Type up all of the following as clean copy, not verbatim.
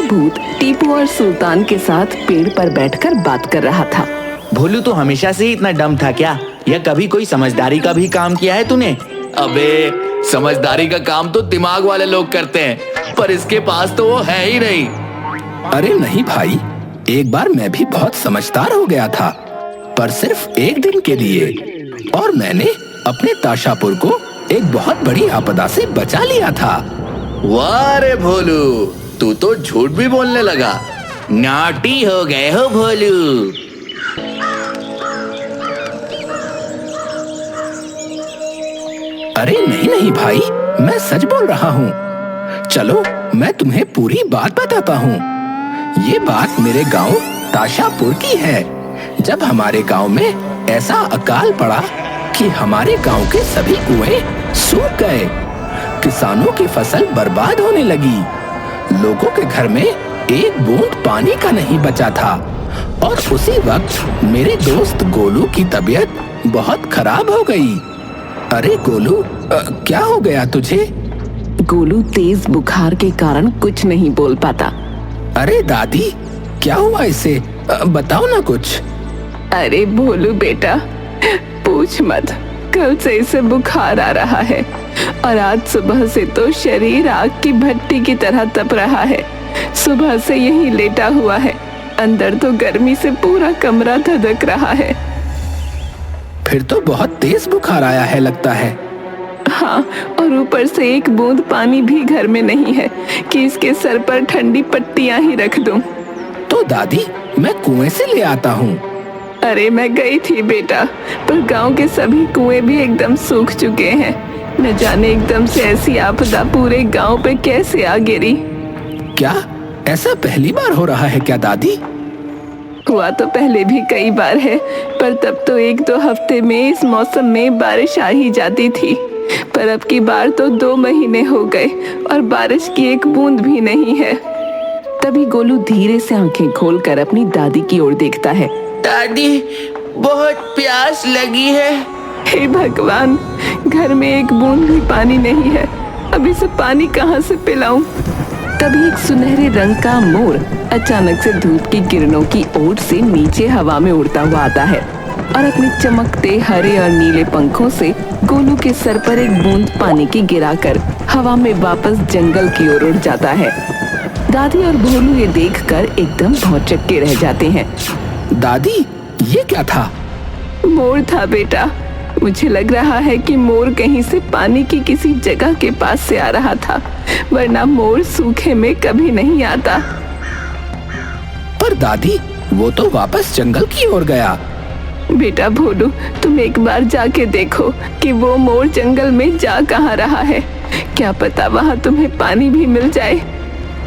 भूत टीपू और सुल्तान के साथ पेड़ पर बैठकर बात कर रहा था। भोलू तो हमेशा से ही इतना डम था क्या, या कभी कोई समझदारी का भी काम किया है तूने? अबे समझदारी का काम तो दिमाग वाले लोग करते हैं, पर इसके पास तो वो है ही नहीं। अरे नहीं भाई, एक बार मैं भी बहुत समझदार हो गया था, पर सिर्फ एक दिन के लिए, और मैंने अपने ताशापुर को एक बहुत बड़ी आपदा से बचा लिया था। वाह रे भोलू, तू तो झूठ भी बोलने लगा। नॉटी हो गए हो भोलू। अरे नहीं नहीं भाई, मैं सच बोल रहा हूँ। चलो मैं तुम्हें पूरी बात बताता हूँ। ये बात मेरे गांव ताशापुर की है। जब हमारे गांव में ऐसा अकाल पड़ा कि हमारे गांव के सभी कुएं सूख गए, किसानों की फसल बर्बाद होने लगी, लोगों के घर में एक बूंद पानी का नहीं बचा था, और उसी वक्त मेरे दोस्त गोलू की तबीयत बहुत खराब हो गई। अरे गोलू, क्या हो गया तुझे? गोलू तेज बुखार के कारण कुछ नहीं बोल पाता। अरे दादी, क्या हुआ इसे? बताओ ना कुछ। अरे भोलू बेटा, पूछ मत। कल से इसे बुखार आ रहा है और आज सुबह से तो शरीर आग की भट्टी की तरह तप रहा है। सुबह से यही लेटा हुआ है, अंदर तो गर्मी से पूरा कमरा धधक रहा है। फिर तो बहुत तेज बुखार आया है लगता है। हाँ, और ऊपर से एक बूंद पानी भी घर में नहीं है कि इसके सर पर ठंडी पट्टियां ही रख दूं। तो दादी, मैं कुएं से ले आता हूँ। अरे मैं गई थी बेटा, पर गांव के सभी कुएं भी एकदम सूख चुके हैं। न जाने एकदम से ऐसी आपदा पूरे गांव पे कैसे आ गिरी। क्या ऐसा पहली बार हो रहा है क्या दादी? हुआ तो पहले भी कई बार है, पर तब तो 1-2 हफ्ते में इस मौसम में बारिश आ ही जाती थी। पर अब की बार तो 2 महीने हो गए और बारिश की एक बूंद भी नहीं है। तभी गोलू धीरे से आंखें खोलकर अपनी दादी की ओर देखता है। दादी, बहुत प्यास लगी है। हे भगवान, घर में एक बूंद भी पानी नहीं है, अब इसे पानी कहाँ से पिलाऊं? तभी एक सुनहरे रंग का मोर अचानक से धूप की किरणों की ओर से नीचे हवा में उड़ता हुआ आता है और अपने चमकते हरे और नीले पंखों से गोलू के सर पर एक बूंद पानी की गिराकर हवा में वापस जंगल की ओर उड़ जाता है। दादी और भोलू ये देखकर एकदम भौचक्के रह जाते हैं। दादी, ये क्या था? मोर था बेटा। मुझे लग रहा है कि मोर कहीं से पानी की किसी जगह के पास से आ रहा था, वरना मोर सूखे में कभी नहीं आता। पर दादी, वो तो वापस जंगल की ओर गया। बेटा भोलू, तुम एक बार जाके देखो कि वो मोर जंगल में जा कहाँ रहा है। क्या पता वहाँ तुम्हें पानी भी मिल जाए।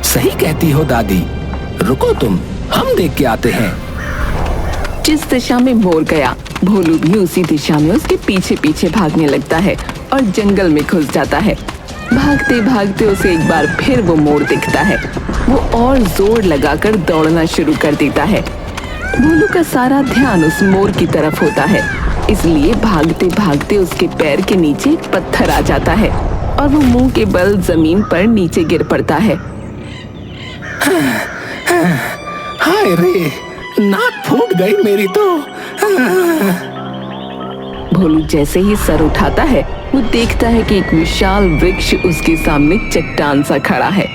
सही कहती हो दादी, रुको तुम, हम देख के आते हैं। जिस दिशा में मोर गया, भोलू भी उसी दिशा में उसके पीछे पीछे भागने लगता है और जंगल में घुस जाता है। भागते भागते उसे एक बार फिर वो मोर दिखता है। वो और जोर लगाकर दौड़ना शुरू कर देता है। भोलू का सारा ध्यान उस मोर की तरफ होता है, इसलिए भागते भागते उसके पैर के नीचे एक पत्थर आ जाता है और वो मुंह के बल जमीन पर नीचे गिर पड़ता है। हाय रे, नाक फूट गई मेरी तो। भोलू जैसे ही सर उठाता है, वो देखता है कि एक विशाल वृक्ष उसके सामने चट्टान सा खड़ा है।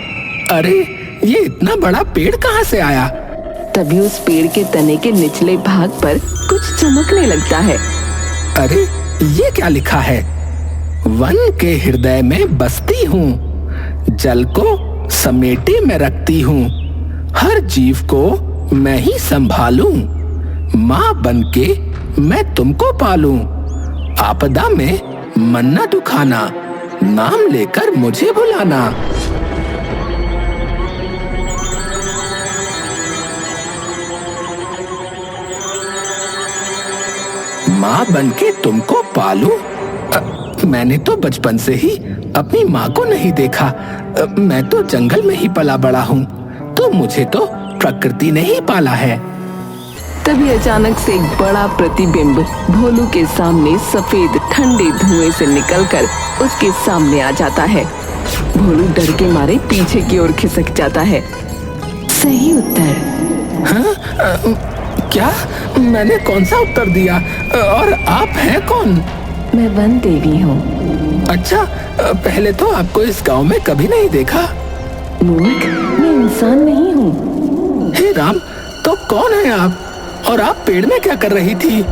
अरे, ये इतना बड़ा पेड़ कहाँ से आया? तभी उस पेड़ के तने के निचले भाग पर कुछ चमकने लगता है। अरे, ये क्या लिखा है? वन के हृदय में बसती हूँ, जल को समेटे में रखती हूँ, हर जीव को मैं ही संभालूं, माँ बनके मैं तुमको पालूं, आपदा में मन न दुखाना, नाम लेकर मुझे बुलाना। माँ बनके तुमको पालूं? मैंने तो बचपन से ही अपनी माँ को नहीं देखा। मैं तो जंगल में ही पला बड़ा हूँ, तो मुझे तो प्रकृति ने ही पाला है। तभी अचानक से एक बड़ा प्रतिबिंब भोलू के सामने सफेद ठंडे धुएं से निकलकर उसके सामने आ जाता है। भोलू डर के मारे पीछे की ओर खिसक जाता है। सही उत्तर। क्या मैंने कौन सा उत्तर दिया? और आप हैं कौन? मैं वन देवी हूँ। अच्छा, पहले तो आपको इस गांव में कभी नहीं देखा। मूर्ख, मैं इंसान नहीं हूँ। हे राम, तो कौन है आप? और आप पेड़ में क्या कर रही थी?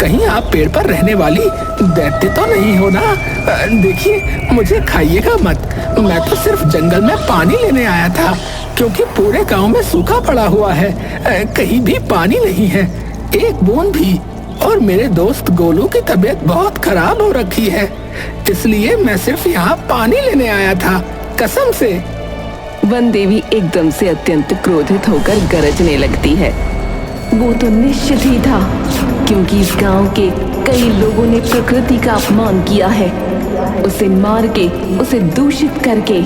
कहीं आप पेड़ पर रहने वाली दैत्य तो नहीं हो ना? देखिए, मुझे खाइएगा मत। मैं तो सिर्फ जंगल में पानी लेने आया था, क्योंकि पूरे गांव में सूखा पड़ा हुआ है। कहीं भी पानी नहीं है, एक बूंद भी। और मेरे दोस्त गोलू की तबीयत बहुत खराब हो रखी है, इसलिए मैं सिर्फ यहाँ पानी लेने आया था, कसम से। वन देवी एकदम से अत्यंत क्रोधित होकर गरजने लगती है। वो तो निश्चित ही था, क्योंकि इस गांव के कई लोगों ने प्रकृति का अपमान किया है, उसे मार के, उसे दूषित करके।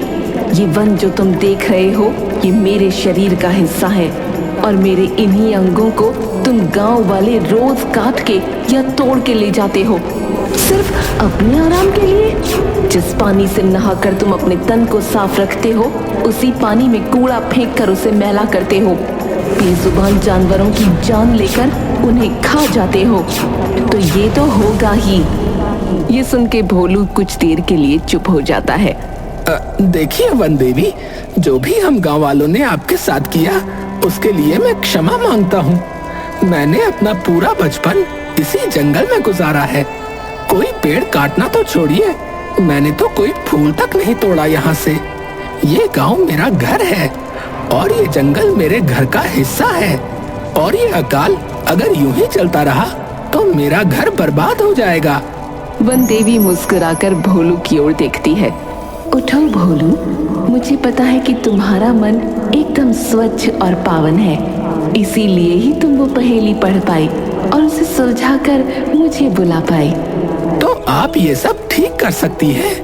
ये वन जो तुम देख रहे हो, ये मेरे शरीर का हिस्सा है, और मेरे इन्हीं अंगों को तुम गांव वाले रोज काट के या तोड़ के ले जाते हो, सिर्फ अपने आराम के लिए। जिस पानी से नहाकर तुम अपने तन को साफ रखते हो, उसी पानी में कूड़ा फेंक कर उसे मैला करते हो। बेजुबान जानवरों की जान लेकर उन्हें खा जाते हो, तो ये तो होगा ही। ये सुन के भोलू कुछ देर के लिए चुप हो जाता है। देखिए वन देवी, जो भी हम गांव वालों ने आपके साथ किया, उसके लिए मैं क्षमा मांगता हूँ। मैंने अपना पूरा बचपन इसी जंगल में गुजारा है। कोई पेड़ काटना तो छोड़िए, मैंने तो कोई फूल तक नहीं तोड़ा यहाँ से। ये गांव मेरा घर है, और ये जंगल मेरे घर का हिस्सा है। और ये अकाल अगर यूं ही चलता रहा, तो मेरा घर बर्बाद हो जाएगा। वन देवी मुस्कुराकर भोलू की ओर देखती है। उठो भोलू, मुझे पता है कि तुम्हारा मन एकदम स्वच्छ और पावन है, इसीलिए ही तुम वो पहेली पढ़ पाई और उसे सुलझाकर मुझे बुला पाई। तो आप ये सब ठीक कर सकती हैं?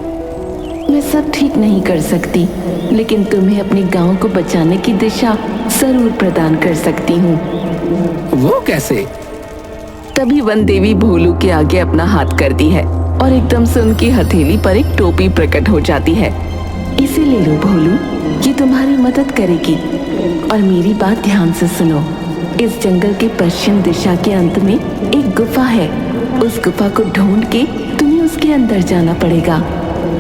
मैं सब ठीक नहीं कर सकती, लेकिन तुम्हें अपने गांव को बचाने की दिशा जरूर प्रदान कर सकती हूँ। वो कैसे? तभी वन देवी भोलू के आगे अपना हाथ करती है, और एकदम से उनकी हथेली पर एक टोपी प्रकट हो जाती है। इसे ले लो भोलू, ये तुम्हारी मदद करेगी। और मेरी बात ध्यान से सुनो। इस जंगल के पश्चिम दिशा के अंत में एक गुफा है। उस गुफा को ढूंढ के तुम्हें उसके अंदर जाना पड़ेगा,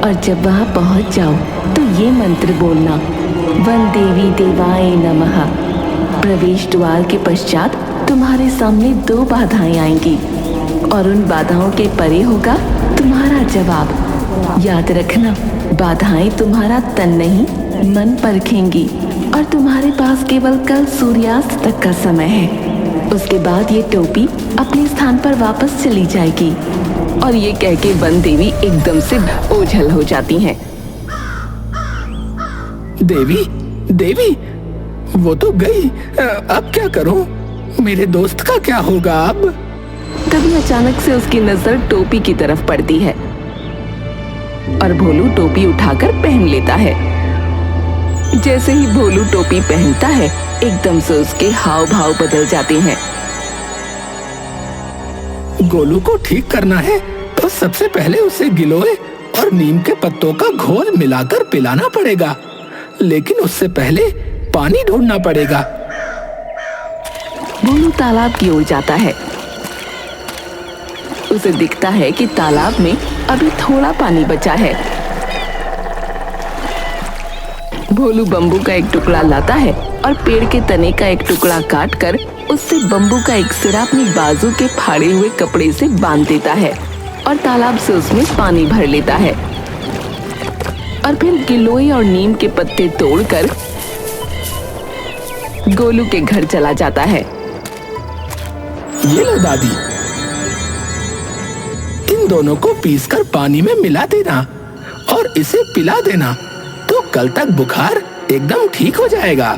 और जब वहाँ पहुँच जाओ तो ये मंत्र बोलना, वन देवी देवाय नमः। प्रवेश द्वार के पश्चात तुम्हारे सामने 2 बाधाएं आएंगी, और उन बाधाओं के परे होगा तुम्हारा जवाब। याद रखना, बाधाएं तुम्हारा तन नहीं मन परखेंगी, और तुम्हारे पास केवल कल सूर्यास्त तक का समय है। उसके बाद ये टोपी अपने स्थान पर वापस चली जाएगी। और ये कह के वन देवी एकदम से ओझल हो जाती हैं। देवी, देवी, वो तो गई। अब क्या करूं? मेरे दोस्त का क्या होगा अब? तभी अचानक से उसकी नजर टोपी की तरफ पड़ती है, और भोलू टोपी उठाकर पहन लेता है। जैसे ही भोलू टोपी पहनता है, एकदम से उसके हाव भाव बदल जाते हैं। गोलू को ठीक करना है तो सबसे पहले उसे गिलोय और नीम के पत्तों का घोल मिलाकर पिलाना पड़ेगा, लेकिन उससे पहले पानी ढूंढना पड़ेगा। भोलू तालाब की ओर जाता है। उसे दिखता है कि तालाब में अभी थोड़ा पानी बचा है। भोलू बम्बू का एक टुकड़ा लाता है और पेड़ के तने का एक टुकड़ा काट कर उससे बम्बू का एक सिरा अपनी बाजू के फाड़े हुए कपड़े से बांध देता है, और तालाब से उसमें पानी भर लेता है। और फिर गिलोय और नीम के पत्ते तोड़कर गोलू के घर चला जाता है। ये लो दादी, इन दोनों को पीसकर पानी में मिला देना और इसे पिला देना, तो कल तक बुखार एकदम ठीक हो जाएगा।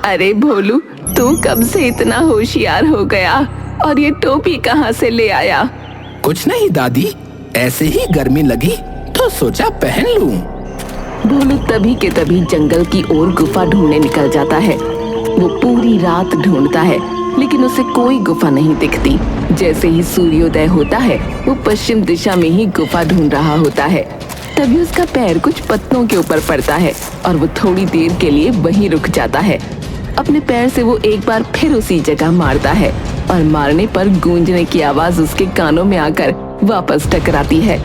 अरे भोलू, तू कब से इतना होशियार हो गया, और ये टोपी कहाँ से ले आया? कुछ नहीं दादी, ऐसे ही गर्मी लगी तो सोचा पहन लूं। भोलू तभी के तभी जंगल की ओर गुफा ढूंढने निकल जाता है। वो पूरी रात ढूंढता है, लेकिन उसे कोई गुफा नहीं दिखती। जैसे ही सूर्योदय होता है, वो पश्चिम दिशा में ही गुफा ढूंढ रहा होता है। तभी उसका पैर कुछ पत्तों के ऊपर पड़ता है और वो थोड़ी देर के लिए वहीं रुक जाता है। अपने पैर से वो एक बार फिर उसी जगह मारता है और मारने पर गूंजने की आवाज उसके कानों में आकर वापस टकराती है।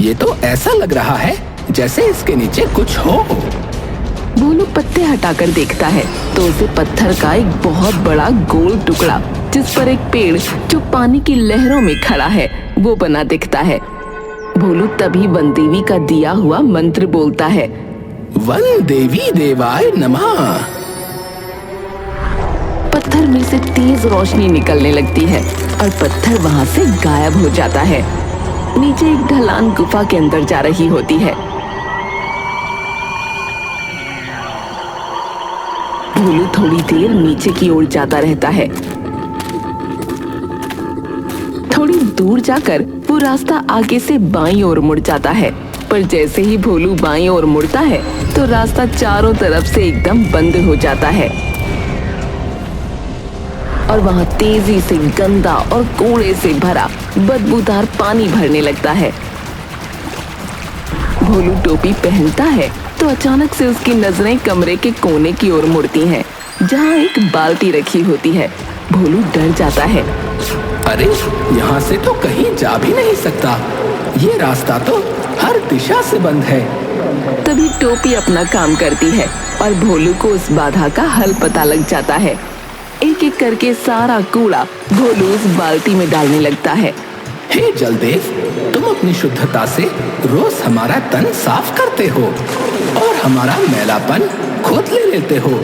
ये तो ऐसा लग रहा है जैसे इसके नीचे कुछ हो। भोलू पत्ते हटाकर देखता है तो उसे पत्थर का एक बहुत बड़ा गोल टुकड़ा जिस पर एक पेड़ जो पानी की लहरों में खड़ा है वो बना दिखता है। भोलू तभी वन देवी का दिया हुआ मंत्र बोलता है, वन देवी देवाय नमः। पत्थर में से तेज रोशनी निकलने लगती है और पत्थर वहां से गायब हो जाता है। नीचे एक ढलान गुफा के अंदर जा रही होती है। भोलू थोड़ी देर नीचे की ओर जाता रहता है। थोड़ी दूर जाकर वो रास्ता आगे से बाईं ओर मुड़ जाता है, पर जैसे ही भोलू बाईं ओर मुड़ता है तो रास्ता चारों तरफ से एकदम बंद हो जाता है और वहां तेजी से गंदा और कूड़े से भरा बदबूदार पानी भरने लगता है। भोलू टोपी पहनता है तो अचानक से उसकी नजरें कमरे के कोने की ओर मुड़ती हैं, जहां एक बाल्टी रखी होती है। भोलू डर जाता है। अरे यहाँ से तो कहीं जा भी नहीं सकता, ये रास्ता तो हर दिशा से बंद है। तभी टोपी अपना काम करती है और भोलू को उस बाधा का हल पता लग जाता है। एक एक करके सारा कूड़ा भोलू उस बाल्टी में डालने लगता है। हे जलदेव, तुम अपनी शुद्धता से रोज हमारा तन साफ करते हो और हमारा मैलापन खुद ले लेते हो।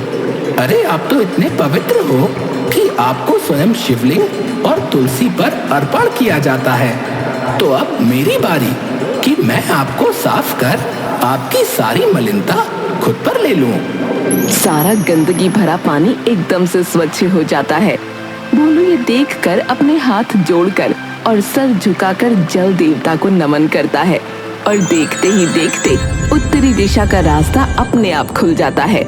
अरे आप तो इतने पवित्र हो कि आपको स्वयं शिवलिंग और तुलसी पर अर्पण किया जाता है। तो अब मेरी बारी कि मैं आपको साफ कर आपकी सारी मलिनता खुद पर ले लूं। सारा गंदगी भरा पानी एकदम से स्वच्छ हो जाता है। भोलू ये देखकर अपने हाथ जोड़कर और सर झुकाकर जल देवता को नमन करता है और देखते ही देखते उत्तरी दिशा का रास्ता अपने आप खुल जाता है।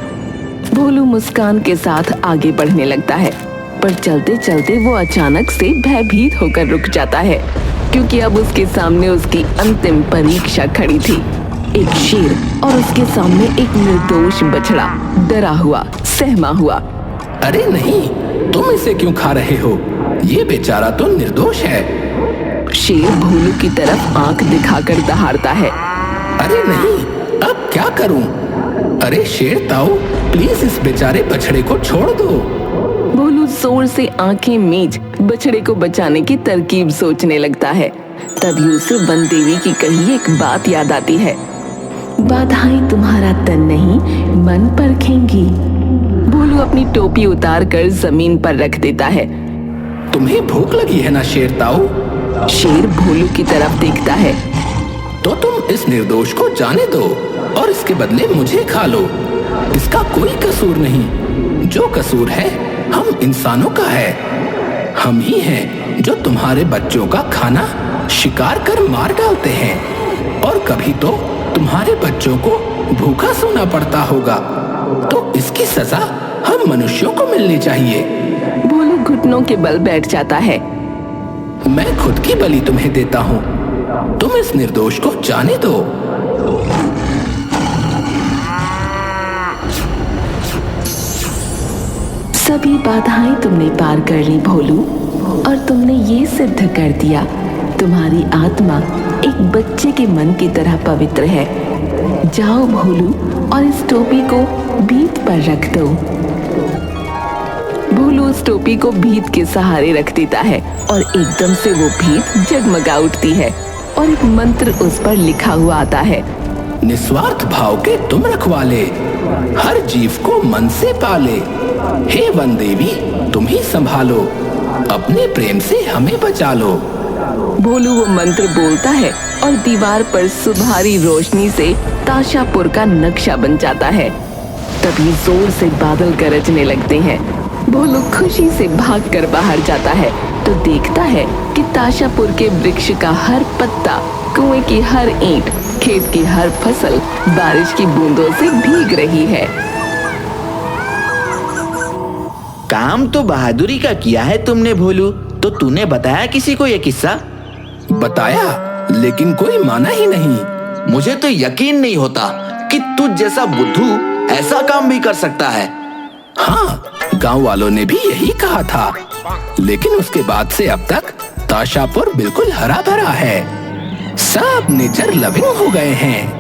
भोलू मुस्कान के साथ आगे बढ़ने लगता है, पर चलते चलते वो अचानक से भयभीत होकर रुक जाता है, क्योंकि अब उसके सामने उसकी अंतिम परीक्षा खड़ी थी। एक शेर और उसके सामने एक निर्दोष बछड़ा, डरा हुआ, सहमा हुआ। अरे नहीं, तुम इसे क्यों खा रहे हो? ये बेचारा तो निर्दोष है। शेर भोलू की तरफ आंख दिखाकर दहाड़ता है। अरे नहीं, अब क्या करूं? अरे शेर ताऊ, प्लीज इस बेचारे बछड़े को छोड़ दो। भोलू जोर से आंखें मीच बछड़े को बचाने की तरकीब सोचने लगता है। तभी उसे वन देवी की कही एक बात याद आती है। बाधाएं तुम्हारा तन नहीं मन परखेंगी। भोलू अपनी टोपी उतार कर जमीन पर रख देता है। तुम्हें भूख लगी है ना शेर ताऊ? शेर भोलू की तरफ देखता है। तो तुम इस निर्दोष को जाने दो और इसके बदले मुझे खा लो। इसका कोई कसूर नहीं। जो कसूर है हम इंसानों का है। हम ही हैं जो तुम्हारे बच्चों का खाना शिकार कर मार डालते हैं और कभी तो तुम्हारे बच्चों को भूखा सोना पड़ता होगा। तो इसकी सजा हम मनुष्यों को मिलनी चाहिए। भोलू घुटनों के बल बैठ जाता है। मैं खुद की बलि तुम्हें देता हूँ। तुम इस निर्दोष को जाने दो। सभी बाधाएं तुमने पार कर ली भोलू, और तुमने ये सिद्ध कर दिया तुम्हारी आत्मा एक बच्चे के मन की तरह पवित्र है। जाओ भोलू और इस टोपी को भीत पर रख दो। भोलू उस टोपी को भीत के सहारे रख देता है और एकदम से वो भीत जगमगा उठती है और एक मंत्र उस पर लिखा हुआ आता है। निस्वार्थ भाव के तुम रखवाले, हर जीव को मन से पाले। हे वन देवी, तुम ही संभालो, अपने प्रेम से हमें बचा लो। भोलू वो मंत्र बोलता है और दीवार पर सुनहरी रोशनी से ताशापुर का नक्शा बन जाता है। तभी जोर से बादल गरजने लगते हैं। भोलू खुशी से भागकर बाहर जाता है तो देखता है कि ताशापुर के वृक्ष का हर पत्ता, कुएं की हर ईंट, खेत की हर फसल बारिश की बूंदों से भीग रही है। काम तो बहादुरी का किया है तुमने भोलू। तो तूने बताया किसी को ये किस्सा? बताया, लेकिन कोई माना ही नहीं। मुझे तो यकीन नहीं होता कि तुझ जैसा बुद्धू ऐसा काम भी कर सकता है। हाँ, गांव वालों ने भी यही कहा था, लेकिन उसके बाद से अब तक ताशापुर बिल्कुल हरा भरा है। सब नेचर लविंग हो गए हैं।